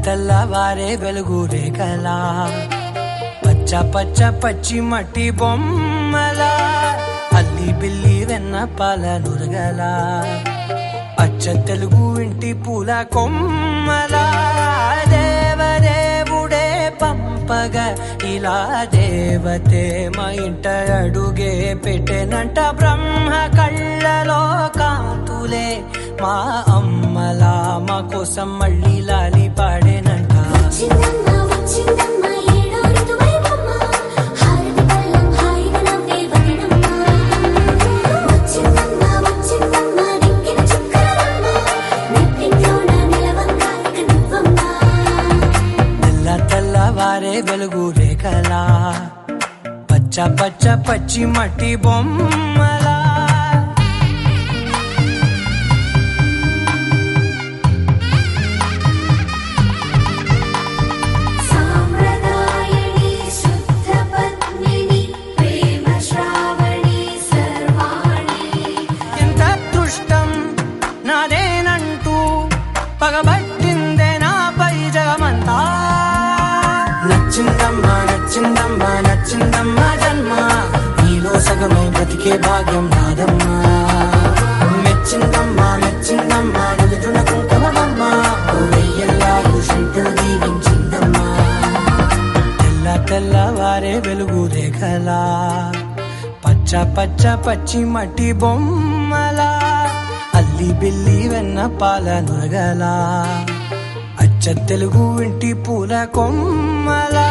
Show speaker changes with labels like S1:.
S1: తెల్లవారే వెలుగు రేఖలా పచ్చ పచ్చ పచ్చి మట్టి బొమ్మల అల్లి బిల్లి వెన్న పాల నురగల అచ్చ తెలుగు ఇంటి పూల కొమ్మల దేవదేవుడే పంపగా ఇలా దేవతే మా ఇంట అడుగే పెట్టెనంట బ్రహ్మ కళ్ళలో కాంతులే మా అమ్మలా మా కోసం మళ్ళీ లాలి పాడేనంట తెల్లవారే వెలుగు రేఖలా పచ్చ పచ్చ పచ్చి మట్టి బొమ్మలా నాదేనంటూ పగబట్టిందే నాపై జగమంతా నచ్చిందమ్మా నచ్చిందమ్మా నచ్చిందమ్మా జన్మ నీలో సగమై బ్రతికే భాగ్యం నాదమ్మా మెచ్చిందమ్మా మెచ్చిందమ్మా నిలుచున కుంకుమమ్మా వెయ్యల్లాగు శంకులు దీవించిందమ్మా తెల్లవారే వెలుగు రేఖలా పచ్చ పచ్చ పచ్చి మట్టి బొమ్మలా అల్లి బిల్లి వెన్న పాల నురగల అచ్చ తెలుగు ఇంటి పూల కొమ్మలా